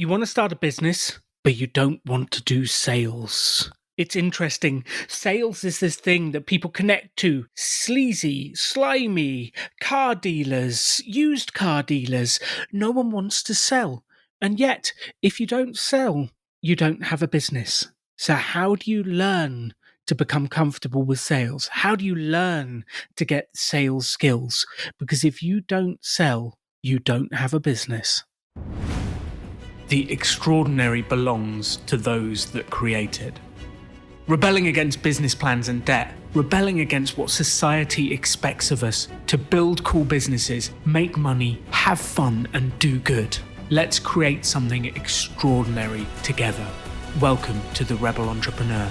You want to start a business, but you don't want to do sales. It's interesting. Sales is this thing that people connect to. Sleazy, slimy, car dealers, used car dealers. No one wants to sell. And yet, if you don't sell, you don't have a business. So how do you learn to become comfortable with sales? How do you learn to get sales skills? Because if you don't sell, you don't have a business. The extraordinary belongs to those that create it. Rebelling against business plans and debt, rebelling against what society expects of us to build cool businesses, make money, have fun, and do good. Let's create something extraordinary together. Welcome to the Rebel Entrepreneur.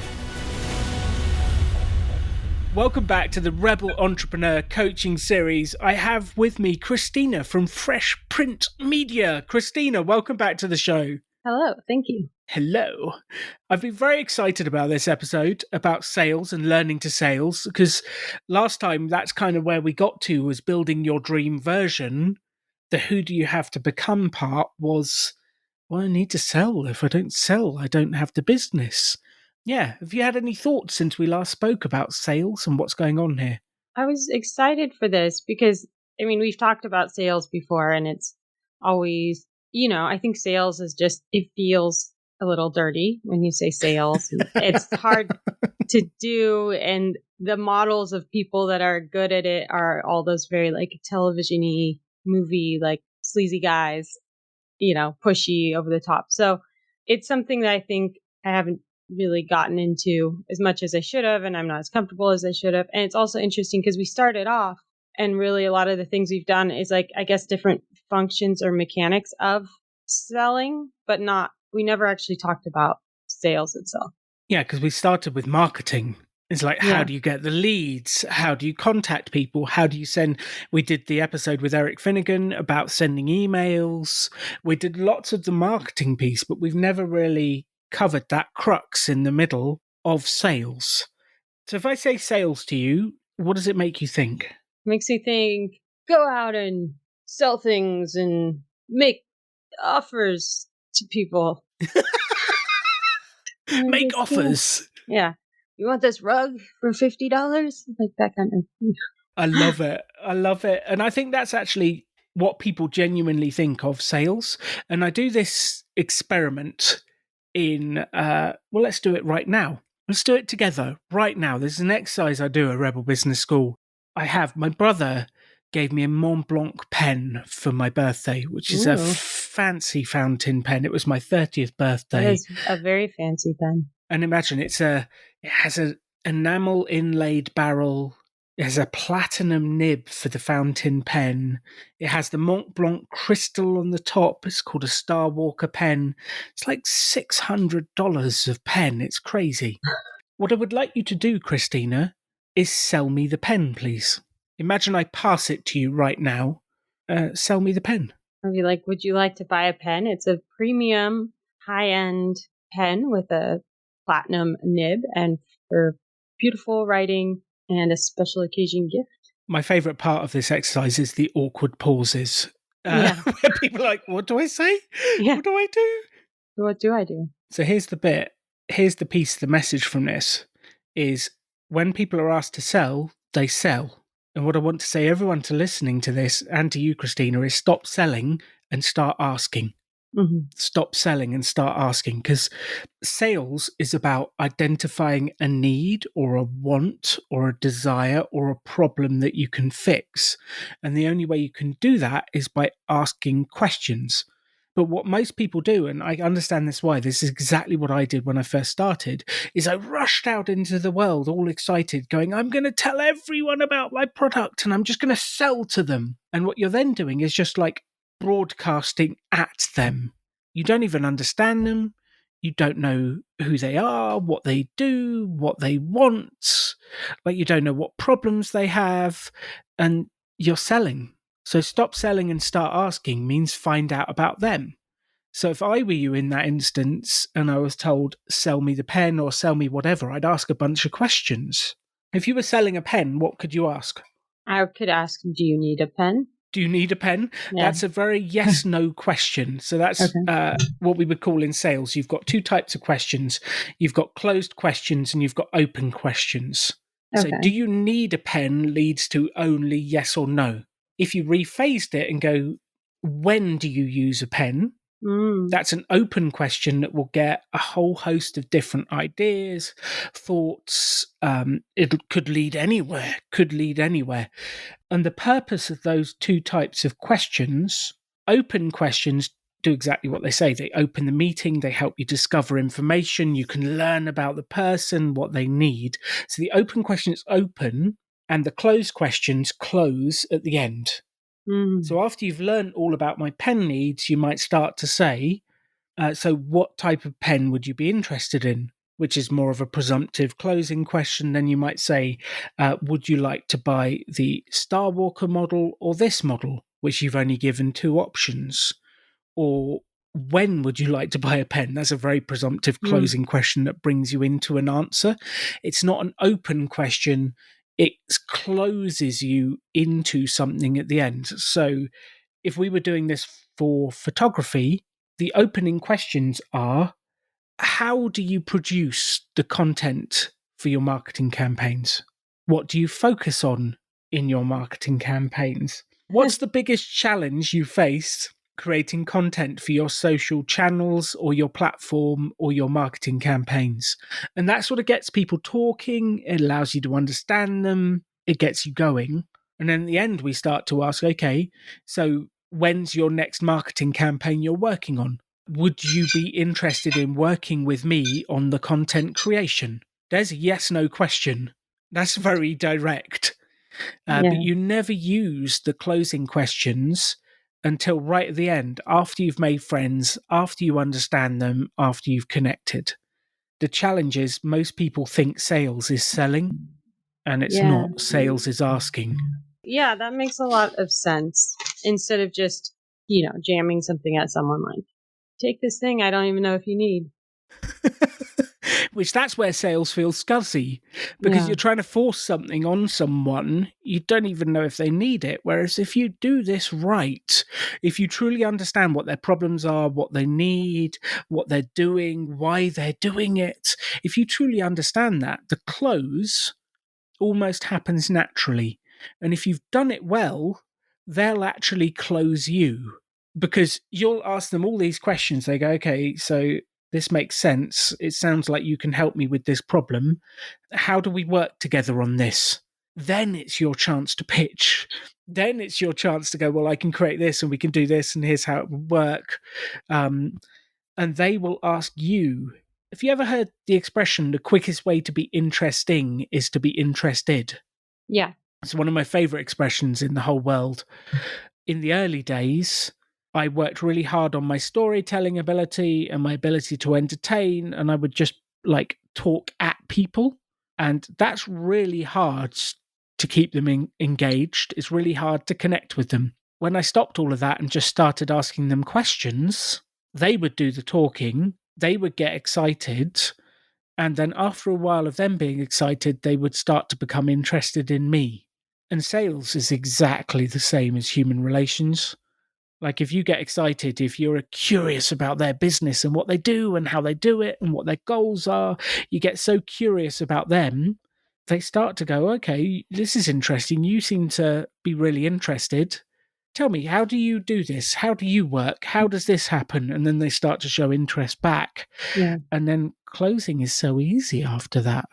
Welcome back to the Rebel Entrepreneur Coaching Series. I have with me Christina from Fresh Print Media. Christina, welcome back to the show. Hello, thank you. Hello. I've been very excited about this episode, about sales and learning to sales, because last time that's kind of where we got to, was building your dream version. The who do you have to become part was, well, I need to sell. If I don't sell, I don't have the business. Yeah. Have you had any thoughts since we last spoke about sales and what's going on here? I was excited for this because, we've talked about sales before and it's always, I think sales is just, it feels a little dirty when you say sales. It's hard to do. And the models of people that are good at it are all those very like television-y movie, like sleazy guys, pushy over the top. So it's something that I think I haven't really gotten into as much as I should have, and I'm not as comfortable as I should have. And it's also interesting because we started off and really a lot of the things we've done is like, I guess, different functions or mechanics of selling, but we never actually talked about sales itself. Yeah, because we started with marketing. It's like, how do you get the leads? How do you contact people? How do you send? We did the episode with Eric Finnegan about sending emails. We did lots of the marketing piece, but we've never really covered that crux in the middle of sales. So if I say sales to you, what does it make you think? It makes me think, go out and sell things and make offers to people. Make offers. Yeah. You want this rug for $50? Like that kind of. I love it. I love it. And I think that's actually what people genuinely think of sales. And I do this experiment in, let's do it right now. Let's do it together right now. There's an exercise I do at Rebel Business School. My brother gave me a Mont Blanc pen for my birthday, which is a fancy fountain pen. It was my 30th birthday. It is a very fancy pen. And imagine it has an enamel inlaid barrel. It has a platinum nib for the fountain pen. It has the Mont Blanc crystal on the top. It's called a Star Walker pen. It's like $600 of pen. It's crazy. What I would like you to do, Christina, is sell me the pen, please. Imagine I pass it to you right now. Sell me the pen. I'd be like, would you like to buy a pen? It's a premium, high-end pen with a platinum nib and for beautiful writing and a special occasion gift. My favorite part of this exercise is the awkward pauses. Where people are like, what do I say? Yeah. What do I do? What do I do? So here's the bit. Here's the piece, the message from this is when people are asked to sell, they sell. And what I want to say, everyone to listening to this and to you, Christina, is stop selling and start asking. Mm-hmm. Stop selling and start asking, because sales is about identifying a need or a want or a desire or a problem that you can fix. And the only way you can do that is by asking questions. But what most people do, and I understand this why, this is exactly what I did when I first started, is I rushed out into the world all excited, going, I'm going to tell everyone about my product and I'm just going to sell to them. And what you're then doing is just like broadcasting at them. You don't even understand them. You don't know who they are, what they do, what they want. Like you don't know what problems they have, and you're selling. So stop selling and start asking means find out about them. So if I were you in that instance and I was told, sell me the pen or sell me whatever, I'd ask a bunch of questions. If you were selling a pen, what could you ask? I could ask, do you need a pen? Do you need a pen? Yeah. That's a very yes/no question. So that's what we would call in sales. You've got two types of questions. You've got closed questions and you've got open questions. So do Okay. you need a pen leads to only yes or no. If you rephased it and go, when do you use a pen? Mm. That's an open question that will get a whole host of different ideas, thoughts. It could lead anywhere, And the purpose of those two types of questions, open questions, do exactly what they say. They open the meeting, they help you discover information, you can learn about the person, what they need. So the open questions open, and the closed questions close at the end. Mm. So after you've learned all about my pen needs, you might start to say, so what type of pen would you be interested in? Which is more of a presumptive closing question. Then you might say, would you like to buy the Star Walker model or this model, which you've only given two options? Or when would you like to buy a pen? That's a very presumptive Mm. closing question that brings you into an answer. It's not an open question. It closes you into something at the end. So if we were doing this for photography, the opening questions are, how do you produce the content for your marketing campaigns? What do you focus on in your marketing campaigns? What's the biggest challenge you face creating content for your social channels or your platform or your marketing campaigns? And that sort of gets people talking. It allows you to understand them. It gets you going. And then at the end, we start to ask, okay, so when's your next marketing campaign you're working on? Would you be interested in working with me on the content creation? There's a yes/no question. That's very direct. But Yeah. you never use the closing questions until right at the end, after you've made friends, after you understand them, after you've connected. The challenge is most people think sales is selling, and it's Yeah. not. Sales is asking. Yeah, that makes a lot of sense. Instead of just, jamming something at someone like, take this thing I don't even know if you need. Which that's where sales feels scuzzy, because Yeah. you're trying to force something on someone you don't even know if they need it. Whereas if you do this right, if you truly understand what their problems are, what they need, what they're doing, why they're doing it, if you truly understand that, the close almost happens naturally. And if you've done it well, they'll actually close you, because you'll ask them all these questions. They go, okay, so this makes sense. It sounds like you can help me with this problem. How do we work together on this? Then it's your chance to pitch. Then it's your chance to go, well, I can create this and we can do this and here's how it would work. And they will ask you. Have you ever heard the expression, the quickest way to be interesting is to be interested? Yeah. It's one of my favorite expressions in the whole world. In the early days, I worked really hard on my storytelling ability and my ability to entertain, and I would just like talk at people. And that's really hard to keep them engaged. It's really hard to connect with them. When I stopped all of that and just started asking them questions, they would do the talking, they would get excited. And then after a while of them being excited, they would start to become interested in me. And sales is exactly the same as human relations. Like if you get excited, if you're curious about their business and what they do and how they do it and what their goals are, you get so curious about them, they start to go, okay, this is interesting. You seem to be really interested. Tell me, how do you do this? How do you work? How does this happen? And then they start to show interest back. Yeah. And then closing is so easy after that.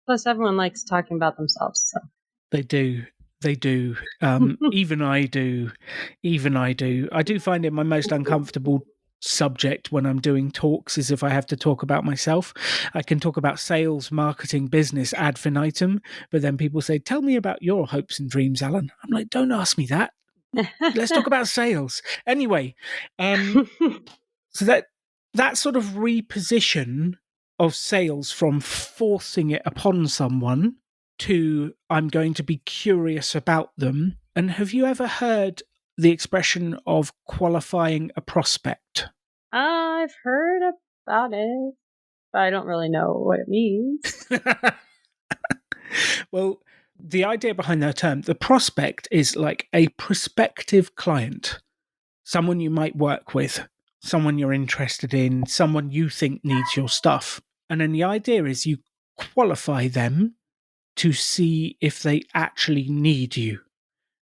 Plus, everyone likes talking about themselves. So. They do. They do. Even I do. Even I do. I do find it my most uncomfortable subject when I'm doing talks is if I have to talk about myself. I can talk about sales, marketing, business ad infinitum, but then people say, tell me about your hopes and dreams, Alan. I'm like, don't ask me that. Let's talk about sales. Anyway, so that sort of reposition of sales from forcing it upon someone to I'm going to be curious about them. And have you ever heard the expression of qualifying a prospect? I've heard about it, but I don't really know what it means. Well, The idea behind the term, the prospect is like a prospective client, someone you might work with, someone you're interested in, someone you think needs your stuff. And then the idea is you qualify them to see if they actually need you.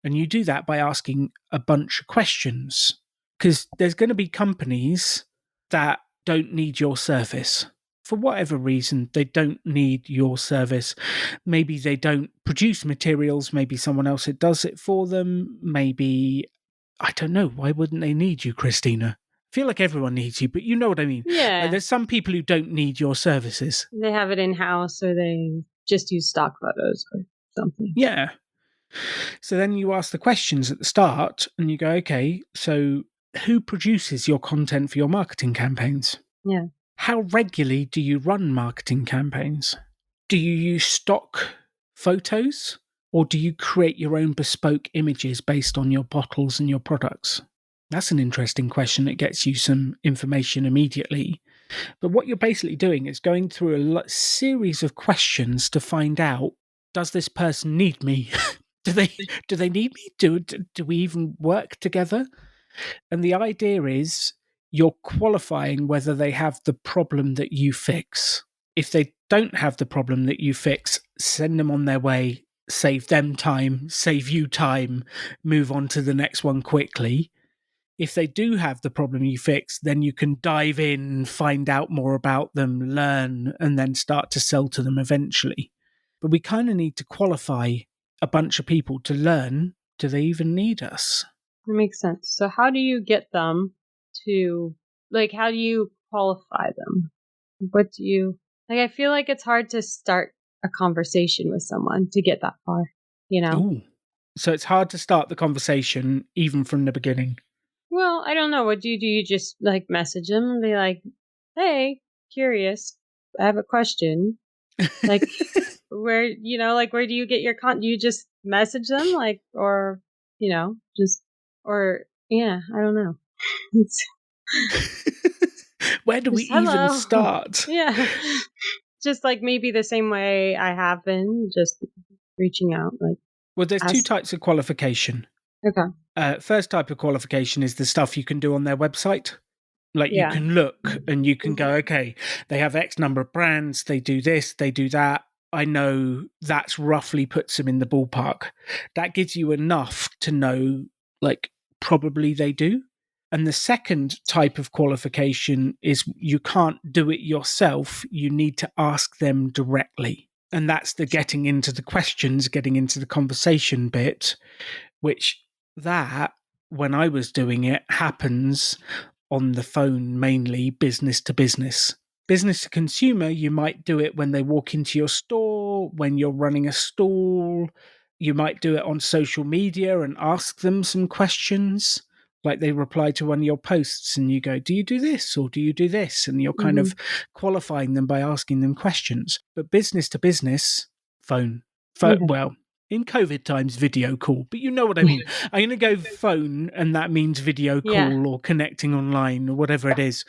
And you do that by asking a bunch of questions. Because there's going to be companies that don't need your service. For whatever reason, they don't need your service. Maybe they don't produce materials. Maybe someone else does it for them. Maybe, I don't know. Why wouldn't they need you, Christina? I feel like everyone needs you, but you know what I mean. Yeah. Like there's some people who don't need your services. They have it in house or they just use stock photos or something. Yeah. So then you ask the questions at the start and you go, okay, so who produces your content for your marketing campaigns? Yeah. How regularly do you run marketing campaigns? Do you use stock photos or do you create your own bespoke images based on your bottles and your products? That's an interesting question. It gets you some information immediately. But what you're basically doing is going through a series of questions to find out, does this person need me? Do they need me? Do we even work together? And the idea is you're qualifying whether they have the problem that you fix. If they don't have the problem that you fix, send them on their way, save them time, save you time, move on to the next one quickly. If they do have the problem you fix, then you can dive in, find out more about them, learn, and then start to sell to them eventually. But we kind of need to qualify a bunch of people to learn, do they even need us? That makes sense. So how do you get them to, like, how do you qualify them? What do you, like, I feel like it's hard to start a conversation with someone to get that far, you know? Ooh. So it's hard to start the conversation even from the beginning. Well, I don't know. What do you do? You just like message them and be like, hey, curious, I have a question. Like, where, you know, like, where do you get your do you just message them? Like, or, you know, just, or, yeah, I don't know. It's Where do we just even hello. start? Yeah. Just like maybe the same way I have been, just reaching out, like, Well, there's two ask. types of qualification. Okay. First type of qualification is the stuff you can do on their website. Like you Yeah. can look and you can go, okay, they have X number of brands, they do this, they do that. I know that's roughly puts them in the ballpark. That gives you enough to know, like, probably they do. And the second type of qualification is you can't do it yourself. You need to ask them directly. And that's the getting into the questions, getting into the conversation bit, which that, when I was doing it, happens on the phone mainly, business to business. Business to consumer, you might do it when they walk into your store, when you're running a stall. You might do it on social media and ask them some questions. Like they reply to one of your posts and you go, do you do this or do you do this? And you're kind of qualifying them by asking them questions. But business to business, phone. Okay. Well, in COVID times, video call, but you know what I mean. I'm going to go phone, and that means video Yeah. call or connecting online or whatever it is.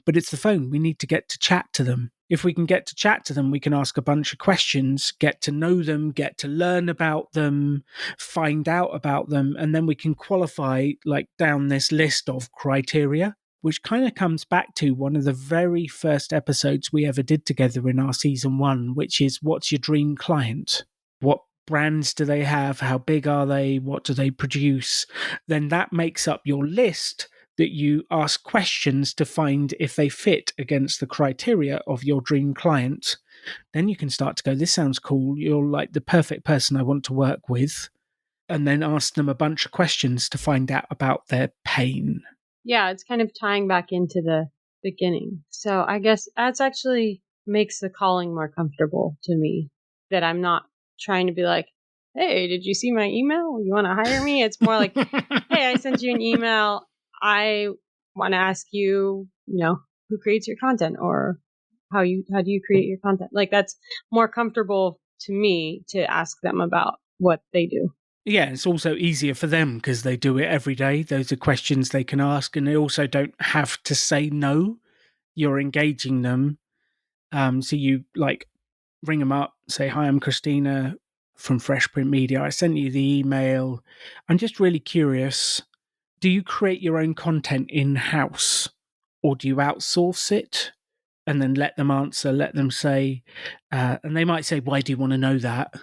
But it's the phone. We need to get to chat to them. If we can get to chat to them, we can ask a bunch of questions, get to know them, get to learn about them, find out about them, and then we can qualify like down this list of criteria, which kind of comes back to one of the very first episodes we ever did together in our season 1, which is what's your dream client? What brands do they have? How big are they? What do they produce? Then that makes up your list that you ask questions to find if they fit against the criteria of your dream client. Then you can start to go, this sounds cool. You're like the perfect person I want to work with. And then ask them a bunch of questions to find out about their pain. Yeah, it's kind of tying back into the beginning. So I guess that's actually makes the calling more comfortable to me, that I'm not trying to be like, hey, did you see my email? You want to hire me? It's more like, hey, I sent you an email. I want to ask you, you know, who creates your content, or how do you create your content? Like, that's more comfortable to me to ask them about what they do. Yeah, it's also easier for them because they do it every day. Those are questions they can ask, and they also don't have to say no. You're engaging them. So you like ring them up, say, hi, I'm Christina from Fresh Print Media. I sent you the email. I'm just really curious. Do you create your own content in-house, or do you outsource it and then let them answer, let them say, and they might say, why do you want to know that?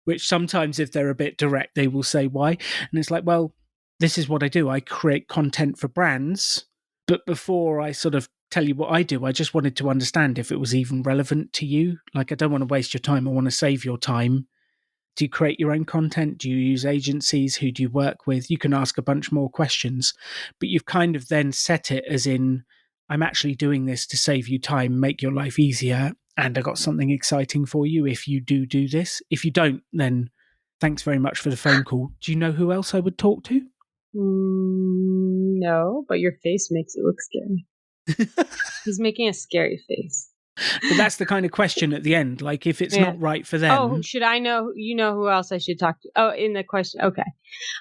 Which sometimes, if they're a bit direct, they will say why. And it's like, well, this is what I do. I create content for brands. But before I sort of tell you what I do, I just wanted to understand if it was even relevant to you. Like, I don't want to waste your time. I want to save your time. Do you create your own content? Do you use agencies? Who do you work with? You can ask a bunch more questions, but you've kind of then set it as in, I'm actually doing this to save you time, make your life easier, and I got something exciting for you if you do this. If you don't, then thanks very much for the phone call. Do you know who else I would talk to? No, but your face makes it look scary. He's making a scary face. But that's the kind of question at the end. Like, if it's not right for them. Oh, should I know? You know who else I should talk to? Oh, in the question. Okay.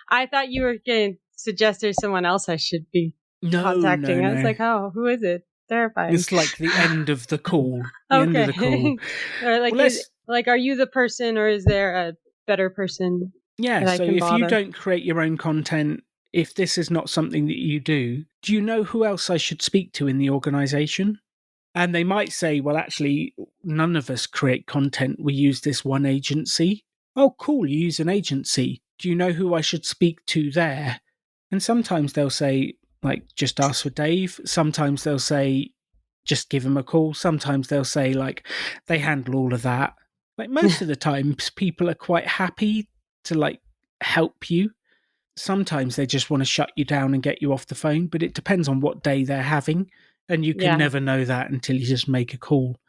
I thought you were going to suggest there's someone else I should be contacting. No. I was like, oh, who is it? Terrifying. It's like the end of the call. End of the call. Or like, are you the person, or is there a better person? Yeah. So if you don't create your own content, if this is not something that you do you know who else I should speak to in the organization? And they might say, well, actually, none of us create content. We use this one agency. Oh, cool. You use an agency. Do you know who I should speak to there? And sometimes they'll say, like, just ask for Dave. Sometimes they'll say, just give him a call. Sometimes they'll say, like, they handle all of that. Like, most of the times, people are quite happy to, like, help you. Sometimes they just want to shut you down and get you off the phone, but it depends on what day they're having. And you can never know that until you just make a call.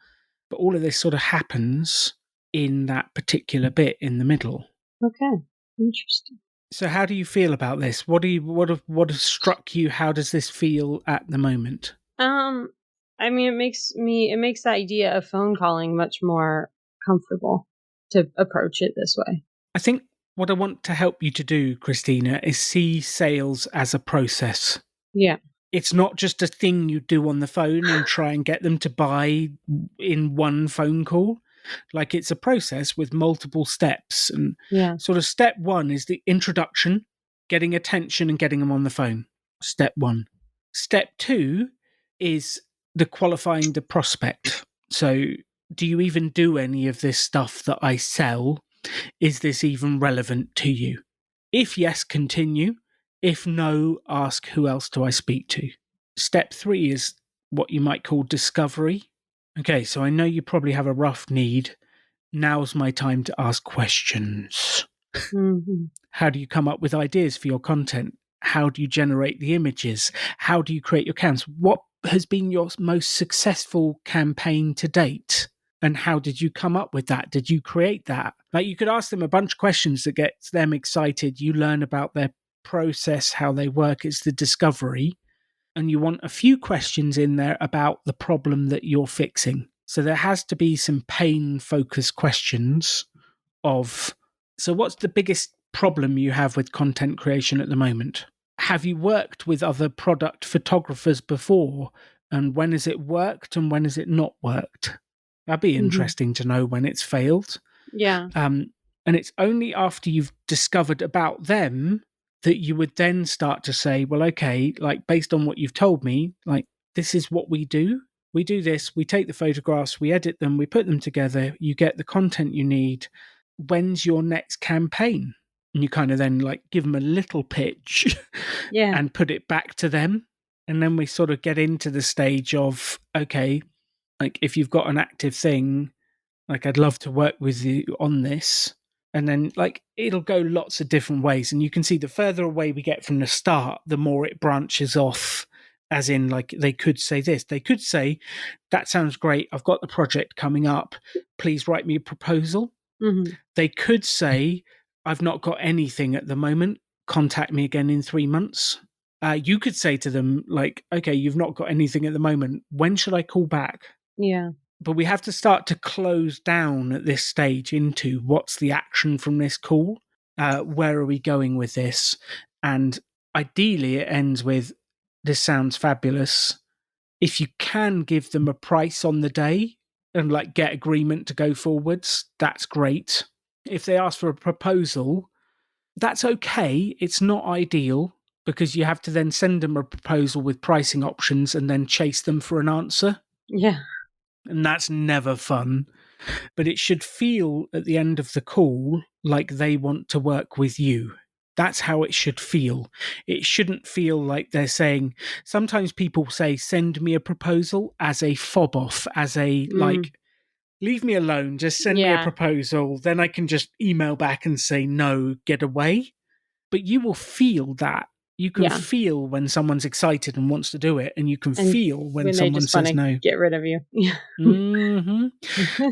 But all of this sort of happens in that particular bit in the middle. Okay. Interesting. So how do you feel about this? What has struck you? How does this feel at the moment? I mean, it makes the idea of phone calling much more comfortable to approach it this way. I think what I want to help you to do, Christina, is see sales as a process. Yeah. It's not just a thing you do on the phone and try and get them to buy in one phone call. Like, it's a process with multiple steps. And sort of step one is the introduction, getting attention and getting them on the phone. Step one. Step two is the qualifying the prospect. So do you even do any of this stuff that I sell? Is this even relevant to you? If yes, continue. If no, ask who else do I speak to? Step three is what you might call discovery. Okay, so I know you probably have a rough need. Now's my time to ask questions. Mm-hmm. How do you come up with ideas for your content? How do you generate the images? How do you create your cams? What has been your most successful campaign to date? And how did you come up with that? Did you create that? Like, you could ask them a bunch of questions that gets them excited. You learn about their process, how they work. It's the discovery. And you want a few questions in there about the problem that you're fixing. So there has to be some pain-focused questions of, so what's the biggest problem you have with content creation at the moment? Have you worked with other product photographers before? And when has it worked and when has it not worked? That'd be interesting to know when it's failed. Yeah. And it's only after you've discovered about them that you would then start to say, well, okay, like, based on what you've told me, like, this is what we do. We do this, we take the photographs, we edit them, we put them together, you get the content you need. When's your next campaign? And you kind of then, like, give them a little pitch and put it back to them. And then we sort of get into the stage of, okay, like, if you've got an active thing, like, I'd love to work with you on this. And then, like, it'll go lots of different ways. And you can see the further away we get from the start, the more it branches off. As in, like, they could say this. They could say, that sounds great. I've got the project coming up. Please write me a proposal. Mm-hmm. They could say, I've not got anything at the moment. Contact me again in 3 months. You could say to them, like, okay, you've not got anything at the moment. When should I call back? Yeah. But we have to start to close down at this stage into what's the action from this call? Where are we going with this? And ideally, it ends with, this sounds fabulous. If you can give them a price on the day and, like, get agreement to go forwards, that's great. if they ask for a proposal, that's okay. It's not ideal because you have to then send them a proposal with pricing options and then chase them for an answer. Yeah. And that's never fun. But it should feel at the end of the call like they want to work with you. That's how it should feel. It shouldn't feel like they're saying, sometimes people say, send me a proposal as a fob off, as a like, leave me alone, just send me a Yeah. proposal. Then I can just email back and say, no, get away. But you will feel that. You can Yeah. feel when someone's excited and wants to do it, and you can And feel when they someone just want says to no. get rid of you. Hmm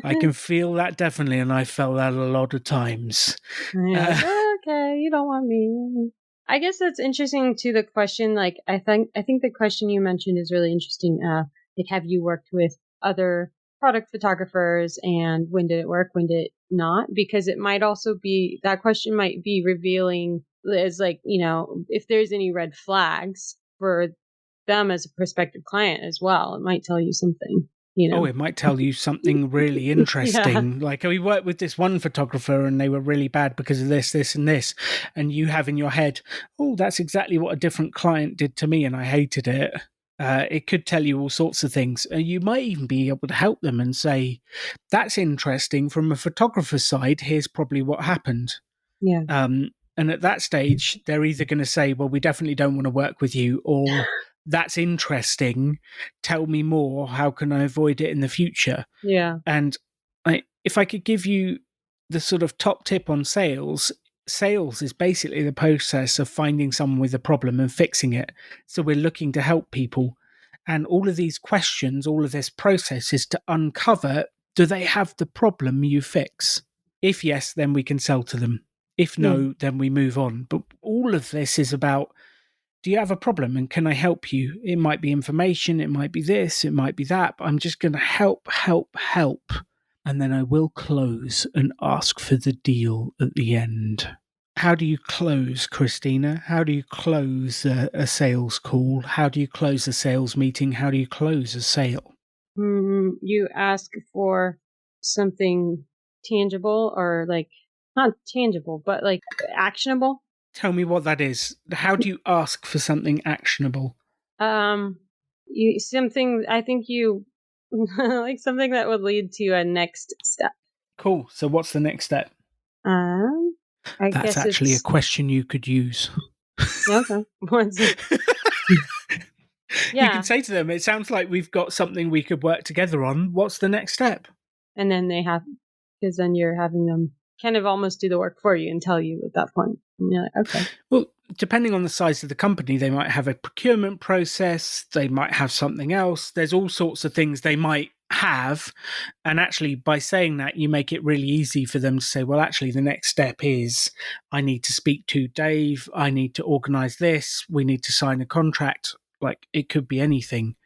I can feel that definitely, and I felt that a lot of times. Yeah, like, okay, you don't want me. I guess that's interesting to the question. Like, I think the question you mentioned is really interesting. Like, have you worked with other product photographers, and when did it work? When did it not? Because it might also be, that question might be revealing as, like, if there's any red flags for them as a prospective client as well. It might tell you something. Oh, it might tell you something really interesting. Yeah. Like, we worked with this one photographer and they were really bad because of this, this, and this. And you have in your head, oh, that's exactly what a different client did to me and I hated it. It could tell you all sorts of things. You might even be able to help them and say, that's interesting. From a photographer's side, here's probably what happened. Yeah. And at that stage, they're either going to say, well, we definitely don't want to work with you, or that's interesting. Tell me more. How can I avoid it in the future? Yeah. And if I could give you the sort of top tip on sales, sales is basically the process of finding someone with a problem and fixing it. So we're looking to help people. And all of these questions, all of this process is to uncover, do they have the problem you fix? If yes, then we can sell to them. If Yeah. no, then we move on. But all of this is about, do you have a problem and can I help you? It might be information, it might be this, it might be that, but I'm just going to help. And then I will close and ask for the deal at the end. How do you close, Christina? How do you close a sales call? How do you close a sales meeting? How do you close a sale? You ask for something tangible, or like, not tangible, but like actionable. Tell me what that is. How do you ask for something actionable? Something, I think you like something that would lead to a next step. Cool. So what's the next step? I That's guess actually a it's question you could use. okay. What's it? You can Yeah, say to them, it sounds like we've got something we could work together on. What's the next step? and then they have, because then you're having them kind of almost do the work for you and tell you at that point. And you're like, okay. Well, depending on the size of the company, they might have a procurement process, they might have something else. There's all sorts of things they might have. And actually, by saying that, you make it really easy for them to say, well, actually, the next step is I need to speak to Dave, I need to organize this, we need to sign a contract. Like, it could be anything.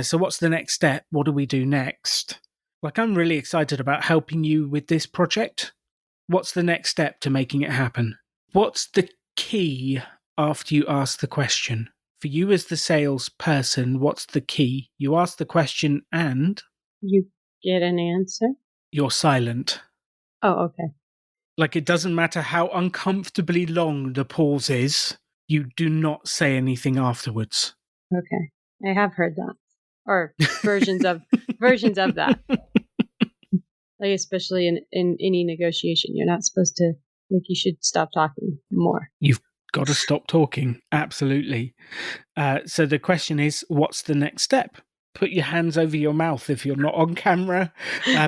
So, what's the next step? What do we do next? Like, I'm really excited about helping you with this project. What's the next step to making it happen? What's the key after you ask the question? For you as the salesperson, what's the key? You ask the question and You get an answer. you're silent. Oh, okay. Like, it doesn't matter how uncomfortably long the pause is, you do not say anything afterwards. Okay. I have heard that. Or versions of that. Like, especially in any negotiation, you're not supposed to, like, you should stop talking more. You've got to stop talking. Absolutely. So the question is, what's the next step? Put your hands over your mouth if you're not on camera,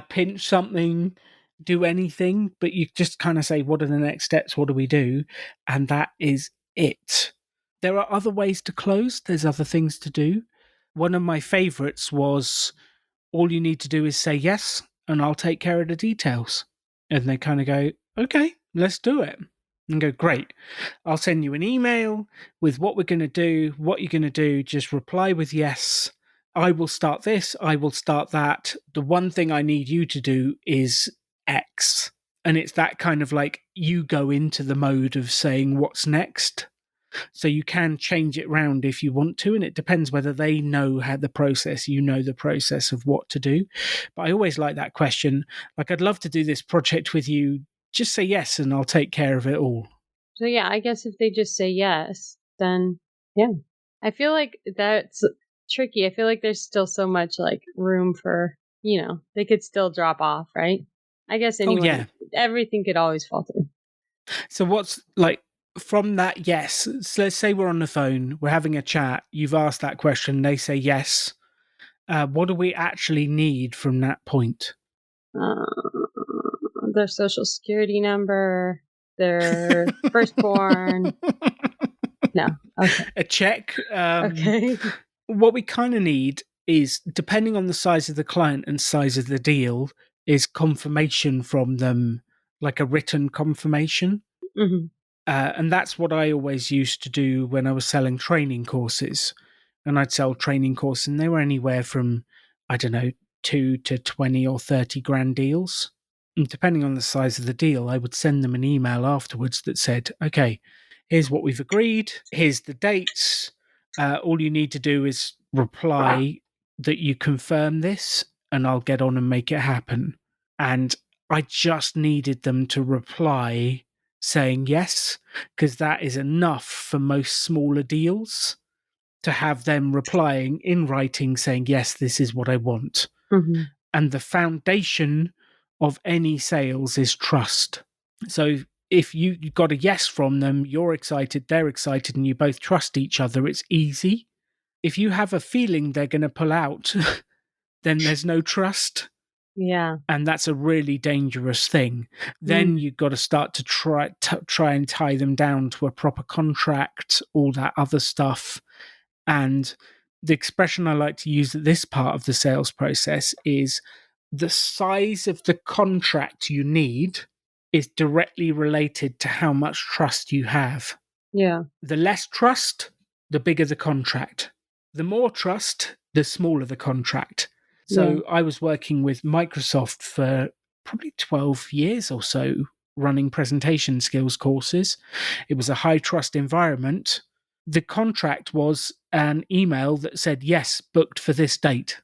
pinch something, do anything, but you just kind of say, what are the next steps? What do we do? And that is it. There are other ways to close. There's other things to do. One of my favorites was, all you need to do is say yes, and I'll take care of the details. And they kind of go, okay, let's do it. And go, great. I'll send you an email with what we're going to do, what you're going to do. Just reply with yes. I will start this. I will start that. The one thing I need you to do is X. And it's that kind of like you go into the mode of saying what's next. So you can change it round if you want to, and it depends whether they know how the process, you know the process of what to do. But I always like that question. Like, I'd love to do this project with you. just say yes and I'll take care of it all. So yeah, I guess if they just say yes, then yeah. I feel like that's tricky. I feel like there's still so much like room for, they could still drop off, right? I guess Oh, yeah. everything could always fall through. So what's like from that yes, so let's say we're on the phone, we're having a chat, you've asked that question, they say yes. What do we actually need from that point? Uh, their social security number, their firstborn. No. Okay. A check. Okay. What we kind of need is, depending on the size of the client and size of the deal, is confirmation from them, like a written confirmation. Hmm. And that's what I always used to do when I was selling training courses. And I'd sell training courses, and they were anywhere from, I don't know, 2 to 20 or 30 grand deals. And depending on the size of the deal, I would send them an email afterwards that said, okay, here's what we've agreed, here's the dates. All you need to do is reply that you confirm this, and I'll get on and make it happen. And I just needed them to reply saying yes, because that is enough for most smaller deals to have them replying in writing saying, yes, this is what I want. Hmm. And the foundation of any sales is trust. So if you got a yes from them, you're excited, they're excited, and you both trust each other, it's easy. If you have a feeling they're going to pull out, then there's no trust. Yeah. And that's a really dangerous thing. Then you've got to start to try and tie them down to a proper contract, all that other stuff. And the expression I like to use at this part of the sales process is the size of the contract you need is directly related to how much trust you have. Yeah. The less trust, the bigger the contract. The more trust, the smaller the contract. Yeah. So I was working with Microsoft for probably 12 years or so, running presentation skills courses. It was a high trust environment. The contract was an email that said, yes, booked for this date.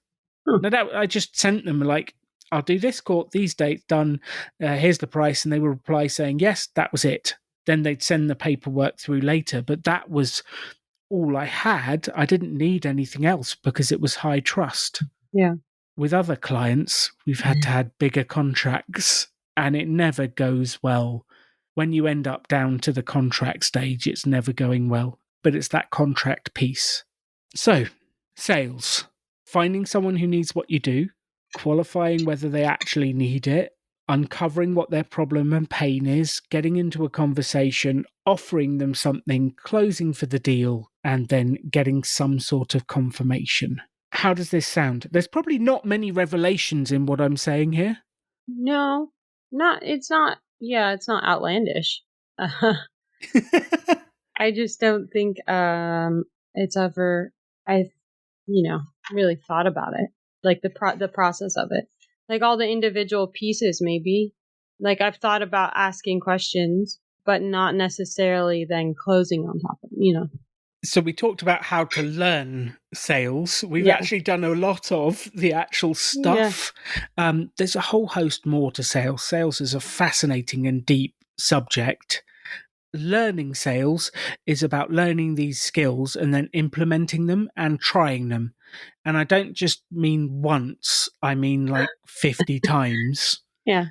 Huh. No, I just sent them like, I'll do this court, these dates done, here's the price. And they would reply saying, yes, that was it. Then they'd send the paperwork through later. But that was all I had. I didn't need anything else because it was high trust. Yeah. With other clients, we've had to have bigger contracts, and it never goes well. When you end up down to the contract stage, it's never going well. But it's that contract piece. So, sales. Finding someone who needs what you do, qualifying whether they actually need it, uncovering what their problem and pain is, getting into a conversation, offering them something, closing for the deal, and then getting some sort of confirmation. How does this sound? There's probably not many revelations in what I'm saying here. No, it's not, yeah, it's not outlandish. I just don't think it's ever I've really thought about it, like the process of it, like all the individual pieces. Maybe like I've thought about asking questions, but not necessarily then closing on top of So we talked about how to learn sales. We've Yeah. actually done a lot of the actual Yeah. stuff. There's a whole host more to sales. Sales is a fascinating and deep subject. Learning sales is about learning these skills and then implementing them and trying them. And I don't just mean once, I mean like 50 times. Yeah.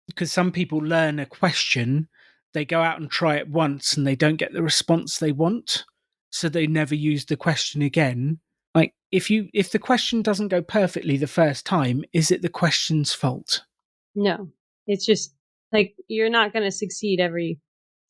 Because some people learn a question, they go out and try it once and they don't get the response they want. So they never use the question again. Like if the question doesn't go perfectly the first time, is it the question's fault? No, it's just like you're not going to succeed every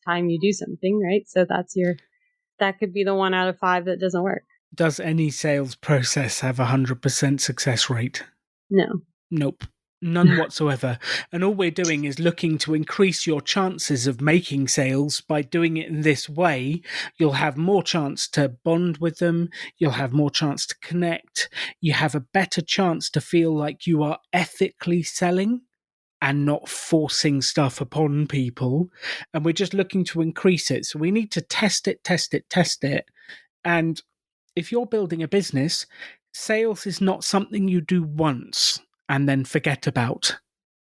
time you do something, right? So that could be the 1 out of 5 that doesn't work. Does any sales process have a 100% success rate? No. Nope. None whatsoever. And all we're doing is looking to increase your chances of making sales by doing it in this way. You'll have more chance to bond with them. You'll have more chance to connect. You have a better chance to feel like you are ethically selling and not forcing stuff upon people. And we're just looking to increase it. So we need to test it, test it, test it. And if you're building a business, sales is not something you do once and then forget about.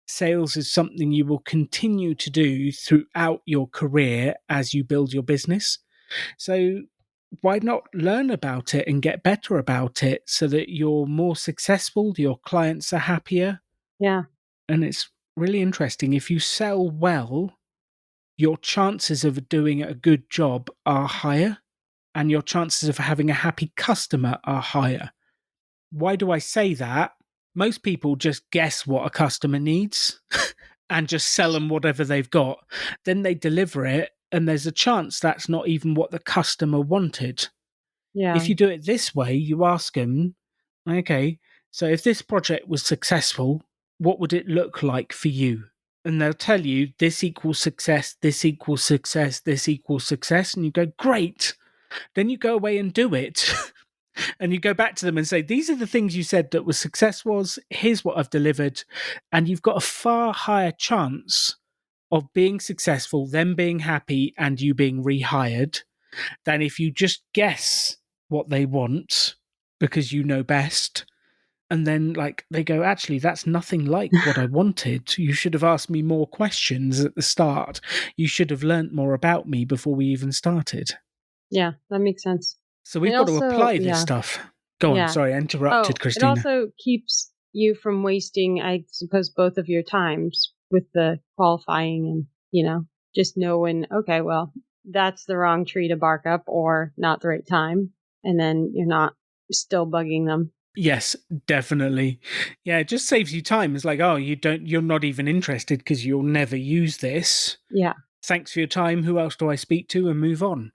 Sales is something you will continue to do throughout your career as you build your business. So why not learn about it and get better about it so that you're more successful, your clients are happier? Yeah. And it's really interesting. If you sell well, your chances of doing a good job are higher, and your chances of having a happy customer are higher. Why do I say that? Most people just guess what a customer needs and just sell them whatever they've got. Then they deliver it, and there's a chance that's not even what the customer wanted. Yeah. If you do it this way, you ask them, okay, so if this project was successful, what would it look like for you? And they'll tell you this equals success, this equals success, this equals success. And you go, great. Then you go away and do it. And you go back to them and say, these are the things you said that was success was, here's what I've delivered. And you've got a far higher chance of being successful, them being happy, and you being rehired than if you just guess what they want because you know best. And then, like, they go, actually, that's nothing like what I wanted. You should have asked me more questions at the start. You should have learnt more about me before we even started. Yeah. That makes sense. So It we've got to also, apply this yeah. stuff. Go on. Yeah. Sorry, I interrupted, Oh, it Christina. also keeps you from wasting, I suppose, both of your times with the qualifying and, just know when, okay, well, that's the wrong tree to bark up or not the right time. And then you're not still bugging them. Yes, definitely. Yeah, it just saves you time. It's like, oh, you're not even interested because you'll never use this. Yeah. Thanks for your time. Who else do I speak to? And move on.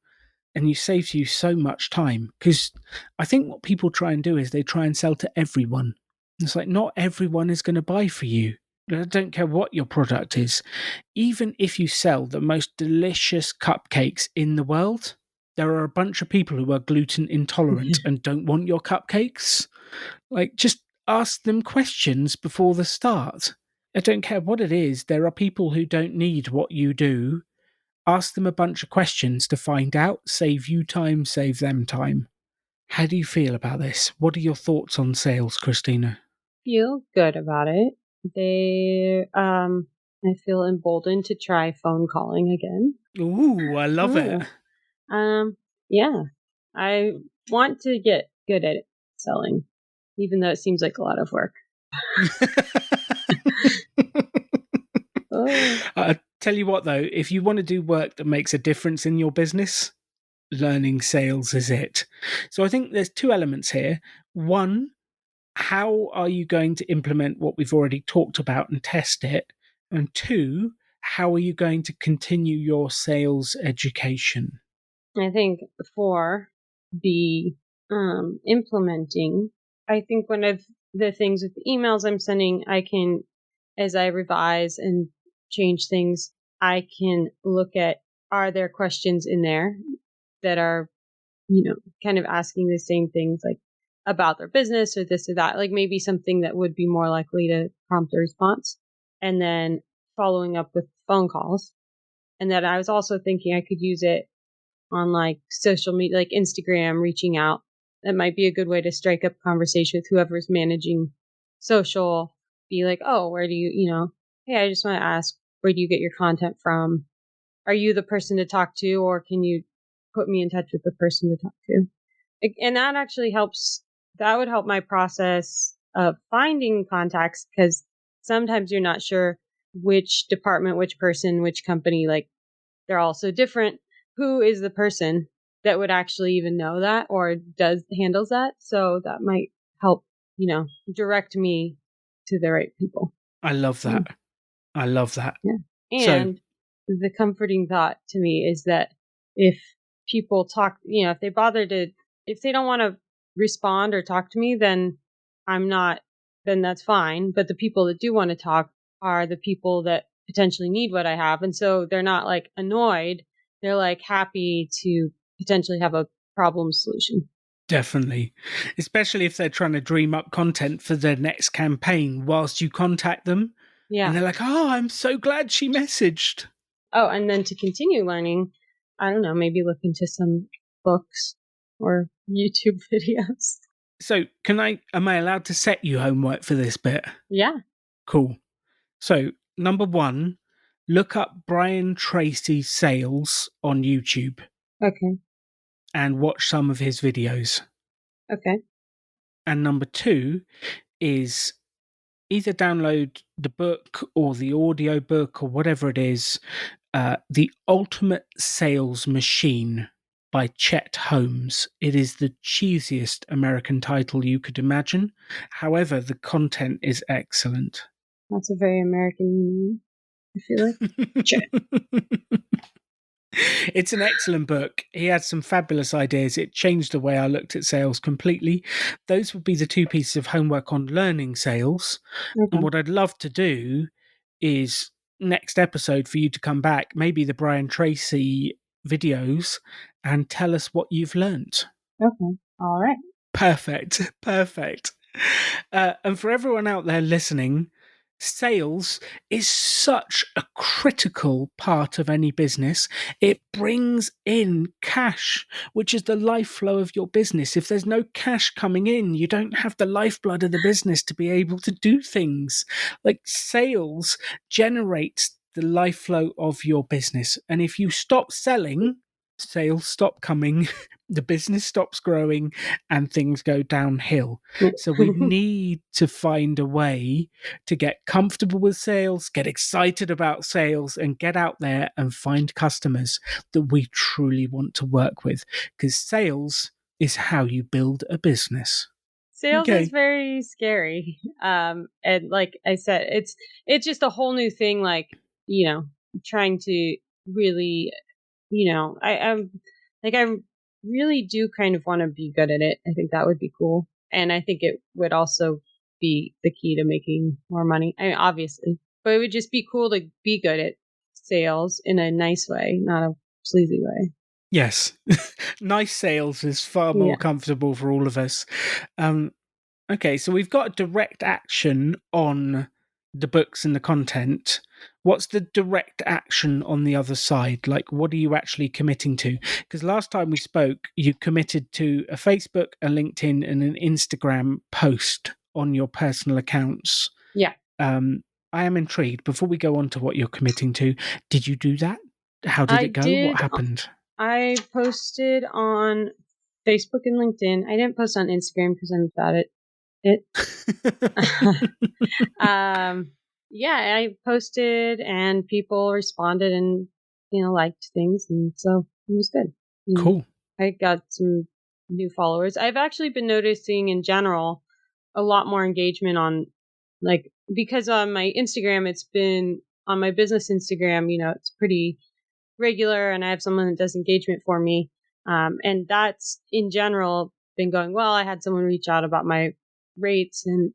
And you saves you so much time, because I think what people try and do is they try and sell to everyone. It's like, not everyone is going to buy for you. I don't care what your product is. Even if you sell the most delicious cupcakes in the world, there are a bunch of people who are gluten intolerant and don't want your cupcakes. Like, just ask them questions before the start. I don't care what it is. There are people who don't need what you do. Ask them a bunch of questions to find out, save you time, save them time. How do you feel about this? What are your thoughts on sales, Christina? Feel good about it. I feel emboldened to try phone calling again. Ooh, I love it. Ooh. Yeah. I want to get good at selling, even though it seems like a lot of work. Oh, I tell you what, though, if you want to do work that makes a difference in your business, learning sales is it. So I think there's two elements here. One, how are you going to implement what we've already talked about and test it? And two, how are you going to continue your sales education? I think for the implementing, I think one of the things with the emails I'm sending, I can, as I revise and change things, I can look at, are there questions in there that are, kind of asking the same things, like about their business or this or that, like maybe something that would be more likely to prompt a response, and then following up with phone calls. And then I was also thinking I could use it on like social media, like Instagram, reaching out. That might be a good way to strike up conversation with whoever's managing social. Be like, oh, where do hey, I just want to ask, where do you get your content from? Are you the person to talk to, or can you put me in touch with the person to talk to? And that actually helps. That would help my process of finding contacts, because sometimes you're not sure which department, which person, which company, like they're all so different. Who is the person that would actually even know that or handles that? So that might help, direct me to the right people. I love Mm. that. I love that. Yeah. So, And the comforting thought to me is that if people talk, if they bother to, if they don't want to respond or talk to me, then I'm not, then that's fine. But the people that do want to talk are the people that potentially need what I have. And so they're not like annoyed. They're like happy to potentially have a problem solution. definitely, especially if they're trying to dream up content for their next campaign whilst you contact them. And Yeah. they're like, oh, I'm so glad she messaged. Oh, and then to continue learning, I don't know, maybe look into some books or YouTube videos. So, am I allowed to set you homework for this bit? Yeah. Cool. So, number one, look up Brian Tracy Sales on YouTube Okay. and watch some of his videos. Okay. And number two is either download the book or the audio book or whatever it is, The Ultimate Sales Machine by Chet Holmes. It is the cheesiest American title you could imagine. However, the content is excellent. That's a very American, I feel like. Chet. It's an excellent book. He had some fabulous ideas. It changed the way I looked at sales completely. Those would be the two pieces of homework on learning sales. And Okay. what I'd love to do is next episode for you to come back, maybe the Brian Tracy videos, and tell us what you've learnt. Okay. All right. Perfect. Perfect. And for everyone out there listening, sales is such a critical part of any business. It brings in cash, which is the life flow of your business. If there's no cash coming in, you don't have the lifeblood of the business to be able to do things. Like sales generates the life flow of your business. And if you stop selling, sales stop coming, the business stops growing, and things go downhill. So we need to find a way to get comfortable with sales, get excited about sales, and get out there and find customers that we truly want to work with. Because sales is how you build a business. Sales is Okay. very scary. And like I said, it's just a whole new thing, like, trying to really, I'm like, I really do kind of want to be good at it. I think that would be cool. And I think it would also be the key to making more money. I mean, obviously, but it would just be cool to be good at sales in a nice way, not a sleazy way. Yes. Nice sales is far more Yeah. comfortable for all of us. Okay, so we've got direct action on the books and the content. What's the direct action on the other side? Like, what are you actually committing to? Because last time we spoke, you committed to a Facebook, a LinkedIn, and an Instagram post on your personal accounts. Yeah. I am intrigued. Before we go on to what you're committing to, did you do that? How did I it go? What did. happened? I posted on Facebook and LinkedIn. I didn't post on Instagram because I'm bad at it. Yeah, I posted and people responded and, liked things. And so it was good. Cool. I got some new followers. I've actually been noticing in general a lot more engagement on, like, because on my Instagram, it's been on my business Instagram, it's pretty regular and I have someone that does engagement for me. And that's in general been going well. I had someone reach out about my rates and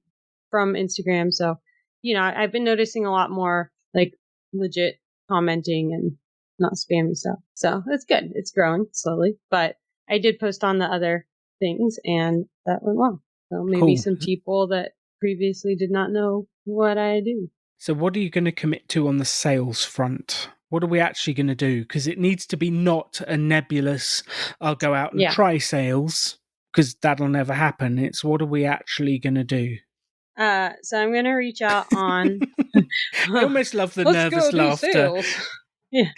from Instagram. So, I've been noticing a lot more like legit commenting and not spammy stuff. So it's good. It's growing slowly, but I did post on the other things and that went well. So maybe Cool. some people that previously did not know what I do. So, what are you going to commit to on the sales front? What are we actually going to do? Because it needs to be not a nebulous, I'll go out and Yeah. try sales, because that'll never happen. It's what are we actually going to do? So I'm going to reach out on. I almost love the Let's go nervous do laughter. sales. Yeah.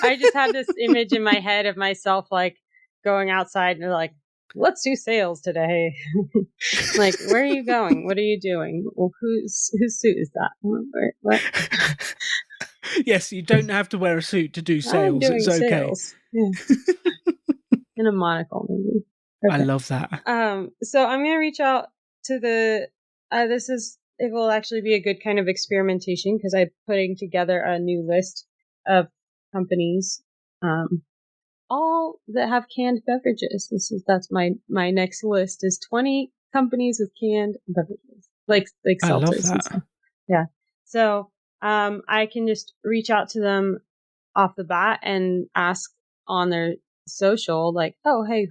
I just had this image in my head of myself like going outside and like, let's do sales today. Like, where are you going? What are you doing? Well, whose suit is that? What? Yes, you don't have to wear a suit to do I'm sales. It's doing okay. sales. Yeah. In a monocle, maybe. I Okay. love that. So I'm gonna reach out to the. It will actually be a good kind of experimentation because I'm putting together a new list of companies, all that have canned beverages. That's my next list is 20 companies with canned beverages, like I love seltzers and that. stuff. Yeah. So I can just reach out to them off the bat and ask on their social, like, oh, hey,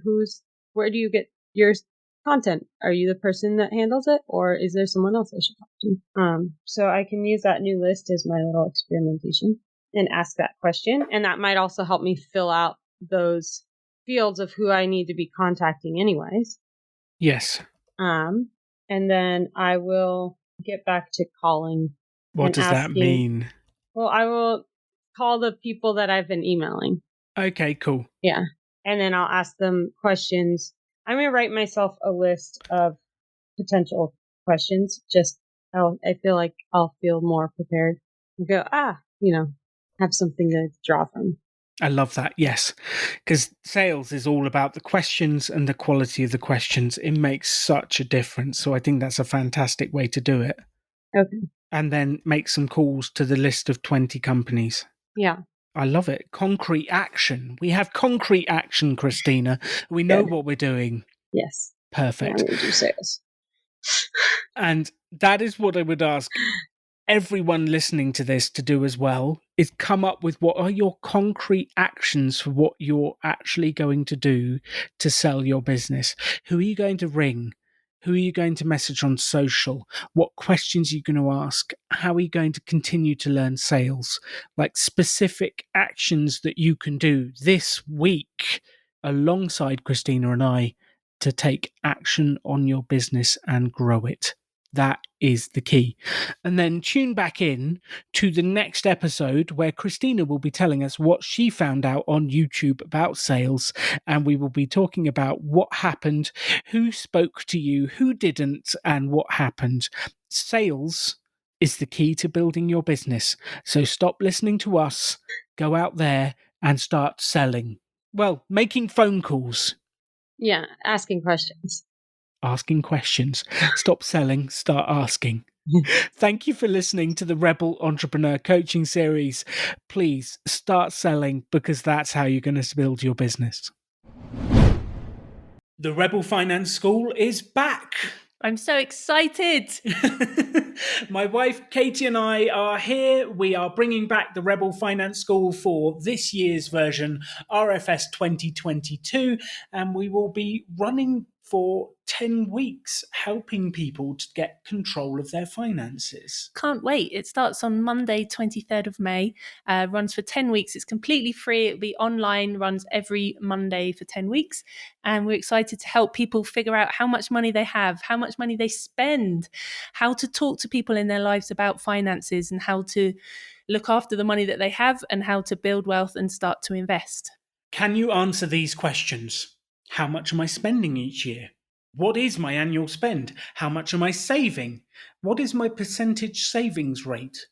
where do you get your content? Are you the person that handles it, or is there someone else I should talk to? So I can use that new list as my little experimentation and ask that question. And that might also help me fill out those fields of who I need to be contacting anyways. Yes. And then I will get back to calling What does that mean? Well, I will call the people that I've been emailing. Okay, cool. Yeah. And then I'll ask them questions. I'm going to write myself a list of potential questions. I feel like I'll feel more prepared and go, have something to draw from. I love that. Yes. Because sales is all about the questions and the quality of the questions. It makes such a difference. So I think that's a fantastic way to do it. Okay. And then make some calls to the list of 20 companies. Yeah. I love it. Concrete action. We have concrete action, Christina. We know what we're doing. Yes. Perfect. Yeah, we do sales. And that is what I would ask everyone listening to this to do as well, is come up with what are your concrete actions for what you're actually going to do to sell your business. Who are you going to ring? Who are you going to message on social? What questions are you going to ask? How are you going to continue to learn sales? Like specific actions that you can do this week alongside Christina and I to take action on your business and grow it. That is the key. And then tune back in to the next episode where Christina will be telling us what she found out on YouTube about sales. And we will be talking about what happened, who spoke to you, who didn't, and what happened. Sales is the key to building your business. So stop listening to us, go out there and start selling. Well, making phone calls. Yeah, asking questions. Asking questions. Stop selling, start asking. Thank you for listening to the Rebel Entrepreneur Coaching Series. Please start selling because that's how you're going to build your business. The Rebel Finance School is back. I'm so excited. My wife, Katie, and I are here. We are bringing back the Rebel Finance School for this year's version, RFS 2022, and we will be running for 10 weeks, helping people to get control of their finances. Can't wait. It starts on Monday, 23rd of May, runs for 10 weeks. It's completely free. It'll be online, runs every Monday for 10 weeks. And we're excited to help people figure out how much money they have, how much money they spend, how to talk to people in their lives about finances and how to look after the money that they have and how to build wealth and start to invest. Can you answer these questions? How much am I spending each year? What is my annual spend? How much am I saving? What is my percentage savings rate?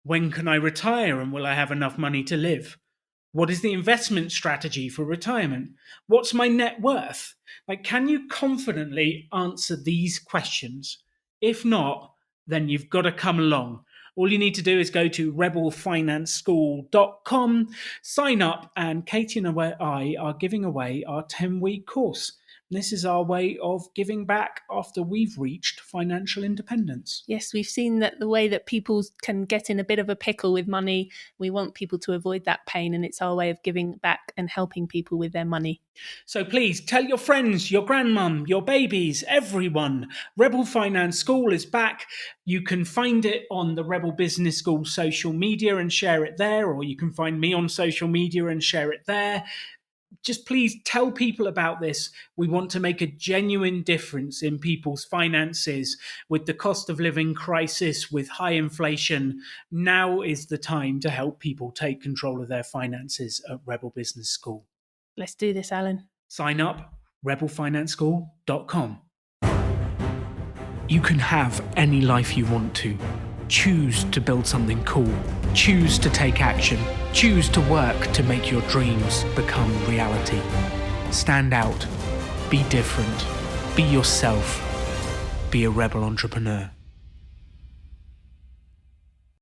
When can I retire and will I have enough money to live? What is the investment strategy for retirement? What's my net worth? Can you confidently answer these questions? If not, then you've got to come along. All you need to do is go to rebelfinanceschool.com, sign up, and Katie and I are giving away our 10-week course. This is our way of giving back after we've reached financial independence. Yes, we've seen that the way that people can get in a bit of a pickle with money, we want people to avoid that pain, and it's our way of giving back and helping people with their money. So please tell your friends, your grandmum, your babies, everyone. Rebel Finance School is back. You can find it on the Rebel Business School social media and share it there, or you can find me on social media and share it there. Just please tell people about this. We want to make a genuine difference in people's finances with the cost of living crisis, with high inflation. Now is the time to help people take control of their finances at Rebel Business School. Let's do this, Alan. Sign up, rebelfinanceschool.com. You can have any life you want to. Choose to build something cool. Choose to take action. Choose to work to make your dreams become reality. Stand out. Be different. Be yourself. Be a rebel entrepreneur.